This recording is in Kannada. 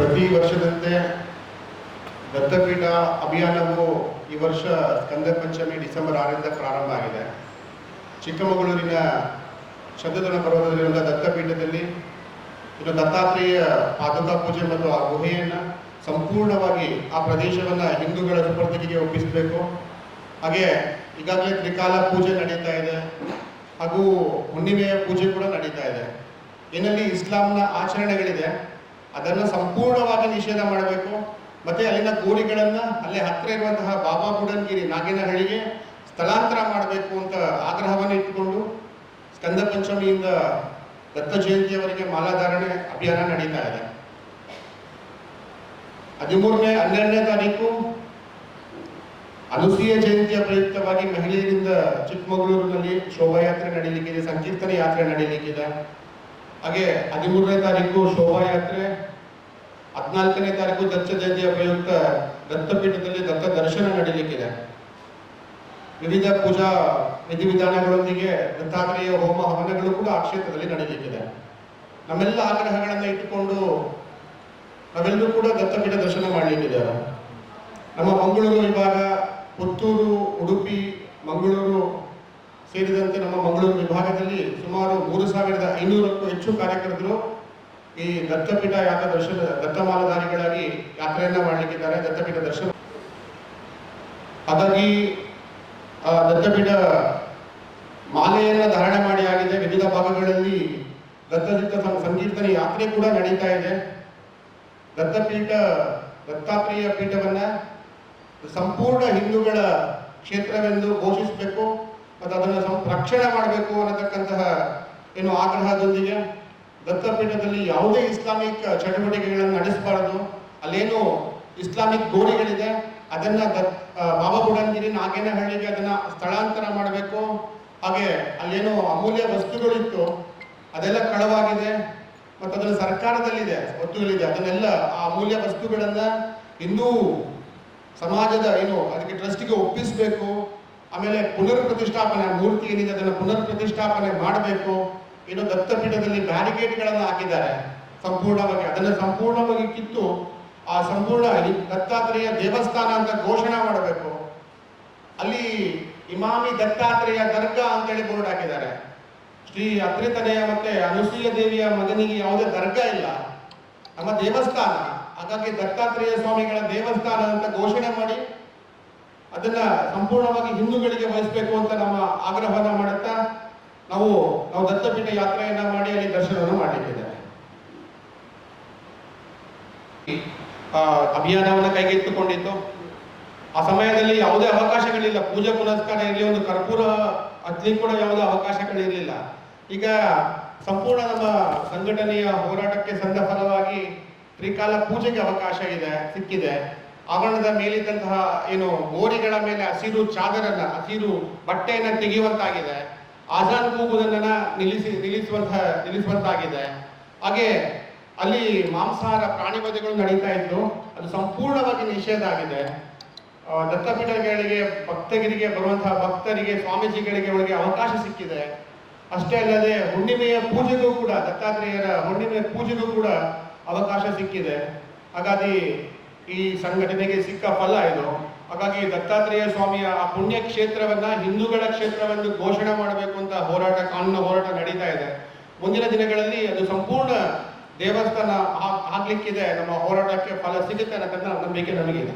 ಪ್ರತಿ ವರ್ಷದಂತೆ ದತ್ತಪೀಠ ಅಭಿಯಾನವು ಈ ವರ್ಷ ಸ್ಕಂದ ಪಂಚಮಿ ಡಿಸೆಂಬರ್ 6ರಿಂದ ಪ್ರಾರಂಭ ಆಗಿದೆ. ಚಿಕ್ಕಮಗಳೂರಿನ ಶತಧನ ಪರ್ವತದಲ್ಲಿರುವ ದತ್ತಪೀಠದಲ್ಲಿ ಇನ್ನು ದತ್ತಾತ್ರೇಯ ಪಾದುಕಾ ಪೂಜೆ ಮತ್ತು ಆ ಗುಹೆಯನ್ನು ಸಂಪೂರ್ಣವಾಗಿ ಆ ಪ್ರದೇಶವನ್ನು ಹಿಂದೂಗಳ ಸುಪರ್ದಿಗೆ ಒಪ್ಪಿಸಬೇಕು. ಹಾಗೆ ಈಗಾಗಲೇ ತ್ರಿಕಾಲ ಪೂಜೆ ನಡೀತಾ ಇದೆ, ಹಾಗೂ ಹುಣ್ಣಿಮೆಯ ಪೂಜೆ ಕೂಡ ನಡೀತಾ ಇದೆ. ಏನಲ್ಲಿ ಇಸ್ಲಾಂನ ಆಚರಣೆಗಳಿದೆ ಅದನ್ನು ಸಂಪೂರ್ಣವಾಗಿ ನಿಷೇಧ ಮಾಡಬೇಕು. ಮತ್ತು ಅಲ್ಲಿನ ಗೋರಿಗಳನ್ನು ಅಲ್ಲೇ ಹತ್ತಿರ ಇರುವಂತಹ ಬಾಬಾ ಬುಡನ್ಗಿರಿ ನಾಗೇನಹಳ್ಳಿಗೆ ಸ್ಥಳಾಂತರ ಮಾಡಬೇಕು ಅಂತ ಆಗ್ರಹವನ್ನು ಇಟ್ಟುಕೊಂಡು ಸ್ಕಂದ ಪಂಚಮಿಯಿಂದ ದತ್ತ ಜಯಂತಿಯವರೆಗೆ ಮಾಲಾಧಾರಣೆ ಅಭಿಯಾನ ನಡೀತಾ ಇದೆ. 12ನೇ ತಾರೀಕು ಅನುಸೂಯ ಜಯಂತಿಯ ಪ್ರಯುಕ್ತವಾಗಿ ಮಹಿಳೆಯರಿಂದ ಚಿಕ್ಕಮಗಳೂರಿನಲ್ಲಿ ಶೋಭಾಯಾತ್ರೆ ನಡೀಲಿಕ್ಕಿದೆ, ಸಂಕೀರ್ತನೆ ಯಾತ್ರೆ ನಡೀಲಿಕ್ಕಿದೆ. ಹಾಗೆ 13ನೇ ತಾರೀಕು ಶೋಭಾಯಾತ್ರೆ, 14ನೇ ತಾರೀಕು ದತ್ತ ಜಯಂತಿಯ ಪ್ರಯುಕ್ತ ದತ್ತಪೀಠದಲ್ಲಿ ದತ್ತ ದರ್ಶನ ನಡೀಲಿಕ್ಕಿದೆ. ವಿವಿಧ ಪೂಜಾ ವಿಧಿವಿಧಾನಗಳೊಂದಿಗೆ ದತ್ತಾತ್ರೇಯ ಹೋಮ ಹವನಗಳು ಕೂಡ ಆ ಕ್ಷೇತ್ರದಲ್ಲಿ ನಡೀಲಿಕ್ಕಿದೆ. ನಮ್ಮೆಲ್ಲ ಆಗ್ರಹಗಳನ್ನು ಇಟ್ಟುಕೊಂಡು ನಾವೆಲ್ಲರೂ ಕೂಡ ದತ್ತಪೀಠ ದರ್ಶನ ಮಾಡಲಿಕ್ಕಿದ್ದೇವೆ. ನಮ್ಮ ಮಂಗಳೂರು ವಿಭಾಗ, ಪುತ್ತೂರು, ಉಡುಪಿ, ಮಂಗಳೂರು ಸೇರಿದಂತೆ ನಮ್ಮ ಮಂಗಳೂರು ವಿಭಾಗದಲ್ಲಿ ಸುಮಾರು 3500ಕ್ಕೂ ಹೆಚ್ಚು ಕಾರ್ಯಕರ್ತರು ಈ ದತ್ತಪೀಠ ದತ್ತಮಾಲಾಧಾರಿಗಳಾಗಿ ಯಾತ್ರೆಯನ್ನ ಮಾಡಲಿಕ್ಕಿದ್ದಾರೆ, ದತ್ತಪೀಠ ದರ್ಶನ. ಹಾಗಾಗಿ ದತ್ತಪೀಠ ಮಾಲೆಯನ್ನು ಧಾರಣೆ ಮಾಡಿ ಆಗಿದೆ. ವಿವಿಧ ಭಾಗಗಳಲ್ಲಿ ಸಂಕೀರ್ತನೆ ಯಾತ್ರೆ ಕೂಡ ನಡೀತಾ ಇದೆ. ದತ್ತಾತ್ರೇಯ ಪೀಠವನ್ನ ಸಂಪೂರ್ಣ ಹಿಂದೂಗಳ ಕ್ಷೇತ್ರವೆಂದು ಘೋಷಿಸಬೇಕು ಮತ್ತು ಅದನ್ನು ರಕ್ಷಣೆ ಮಾಡಬೇಕು ಅನ್ನತಕ್ಕಂತಹ ಏನು ಆಗ್ರಹದೊಂದಿಗೆ ದತ್ತಪೀಠದಲ್ಲಿ ಯಾವುದೇ ಇಸ್ಲಾಮಿಕ್ ಚಟುವಟಿಕೆಗಳನ್ನು ನಡೆಸಬಾರದು. ಅಲ್ಲೇನು ಇಸ್ಲಾಮಿಕ್ ಗೋರಿಗಳಿದೆ ಅದನ್ನ ಬಾಬಾ ಬುಡನ್ಗಿರಿ ನಾಗೇನಹಳ್ಳಿಗೆ ಅದನ್ನ ಸ್ಥಳಾಂತರ ಮಾಡಬೇಕು. ಹಾಗೆ ಅಲ್ಲೇನು ಅಮೂಲ್ಯ ವಸ್ತುಗಳಿತ್ತು ಅದೆಲ್ಲ ಕಳವಾಗಿದೆ ಮತ್ತು ಅದನ್ನು ಸರ್ಕಾರದಲ್ಲಿದೆ, ವಸ್ತುಗಳಿದೆ, ಅದನ್ನೆಲ್ಲ ಆ ಅಮೂಲ್ಯ ವಸ್ತುಗಳನ್ನ ಹಿಂದೂ ಸಮಾಜದ ಏನು ಅದಕ್ಕೆ ಟ್ರಸ್ಟಿಗೆ ಒಪ್ಪಿಸಬೇಕು. ಆಮೇಲೆ ಪುನರ್ ಪ್ರತಿಷ್ಠಾಪನೆ, ಮೂರ್ತಿ ಏನಿದೆ ಅದನ್ನು ಪುನರ್ ಪ್ರತಿಷ್ಠಾಪನೆ ಮಾಡಬೇಕು. ಏನು ದತ್ತಪೀಠದಲ್ಲಿ ಬ್ಯಾರಿಕೇಡ್ಗಳನ್ನು ಹಾಕಿದ್ದಾರೆ ಸಂಪೂರ್ಣವಾಗಿ, ಅದನ್ನು ಸಂಪೂರ್ಣವಾಗಿ ಕಿತ್ತು ಆ ಸಂಪೂರ್ಣ ದತ್ತಾತ್ರೇಯ ದೇವಸ್ಥಾನ ಅಂತ ಘೋಷಣೆ ಮಾಡಬೇಕು. ಅಲ್ಲಿ ಇಮಾಮಿ ದತ್ತಾತ್ರೇಯ ದರ್ಗಾ ಅಂತೇಳಿ ಬೋರ್ಡ್ ಹಾಕಿದ್ದಾರೆ. ಶ್ರೀ ಅತ್ರಿತನೆಯ ಮತ್ತೆ ಅನುಸೂಯ ದೇವಿಯ ಮಗನಿಗೆ ಯಾವುದೇ ದರ್ಗಾ ಇಲ್ಲ, ನಮ್ಮ ದೇವಸ್ಥಾನ. ಹಾಗಾಗಿ ದತ್ತಾತ್ರೇಯ ಸ್ವಾಮಿಗಳ ದೇವಸ್ಥಾನ ಅಂತ ಘೋಷಣೆ ಮಾಡಿ ಅದನ್ನ ಸಂಪೂರ್ಣವಾಗಿ ಹಿಂದೂಗಳಿಗೆ ವಹಿಸಬೇಕು ಅಂತ ನಮ್ಮ ಆಗ್ರಹವನ್ನ ಮಾಡುತ್ತಾ ನಾವು ದತ್ತಪೀಠ ಯಾತ್ರೆಯನ್ನ ಮಾಡಿ ಅಲ್ಲಿ ದರ್ಶನವನ್ನು ಮಾಡಲಿಕ್ಕಿದ್ದೇವೆ. ಅಭಿಯಾನವನ್ನು ಕೈಗೆತ್ತಿಕೊಂಡಿತ್ತು. ಆ ಸಮಯದಲ್ಲಿ ಯಾವುದೇ ಅವಕಾಶಗಳಿಲ್ಲ, ಪೂಜೆ ಪುನಸ್ಕಾರ ಇರಲಿ, ಒಂದು ಕರ್ಪೂರ ಹಚ್ಚಲಿಕ್ಕೆ ಕೂಡ ಯಾವುದೇ ಅವಕಾಶಗಳಿರಲಿಲ್ಲ. ಈಗ ಸಂಪೂರ್ಣ ನಮ್ಮ ಸಂಘಟನೆಯ ಹೋರಾಟಕ್ಕೆ ಸಂದ ಫಲವಾಗಿ ತ್ರಿಕಾಲ ಪೂಜೆಗೆ ಅವಕಾಶ ಸಿಕ್ಕಿದೆ. ಆವರಣದ ಮೇಲಿದ್ದಂತಹ ಏನು ಗೋರಿಗಳ ಮೇಲೆ ಹಸಿರು ಚಾದರನ್ನ, ಹಸಿರು ಬಟ್ಟೆಯನ್ನ ತೆಗೆಯುವಂತಾಗಿದೆ. ಆಜಾನ್ ಕೂಗುವುದನ್ನ ನಿಲ್ಲಿಸುವಂತಾಗಿದೆ. ಹಾಗೆ ಅಲ್ಲಿ ಮಾಂಸಾಹಾರ ಪ್ರಾಣಿವಧೆಗಳು ನಡೀತಾ ಇದ್ದು ಅದು ಸಂಪೂರ್ಣವಾಗಿ ನಿಷೇಧ ಆಗಿದೆ. ದತ್ತಪೀಠಗಳಿಗೆ ಭಕ್ತಗಿರಿಗೆ ಬರುವಂತಹ ಭಕ್ತರಿಗೆ, ಸ್ವಾಮೀಜಿಗಳಿಗೆ ಅವರಿಗೆ ಅವಕಾಶ ಸಿಕ್ಕಿದೆ. ಅಷ್ಟೇ ಅಲ್ಲದೆ ಹುಣ್ಣಿಮೆಯ ಪೂಜೆಗೂ ಕೂಡ, ದತ್ತಾತ್ರೇಯರ ಹುಣ್ಣಿಮೆಯ ಪೂಜೆಗೂ ಕೂಡ ಅವಕಾಶ ಸಿಕ್ಕಿದೆ. ಹಾಗಾಗಿ ಈ ಸಂಘಟನೆಗೆ ಸಿಕ್ಕ ಫಲ ಇದು. ಹಾಗಾಗಿ ದತ್ತಾತ್ರೇಯ ಸ್ವಾಮಿಯ ಆ ಪುಣ್ಯ ಕ್ಷೇತ್ರವನ್ನ ಹಿಂದೂಗಳ ಕ್ಷೇತ್ರವೆಂದು ಘೋಷಣೆ ಮಾಡಬೇಕು ಅಂತ ಕಾನೂನಿನ ಹೋರಾಟ ನಡೀತಾ ಇದೆ. ಮುಂದಿನ ದಿನಗಳಲ್ಲಿ ಅದು ಸಂಪೂರ್ಣ ದೇವಸ್ಥಾನ ಆಗ್ಲಿಕ್ಕಿದೆ. ನಮ್ಮ ಹೋರಾಟಕ್ಕೆ ಫಲ ಸಿಗುತ್ತೆ ಅನ್ನೋ ನಂಬಿಕೆ ನಮಗಿದೆ.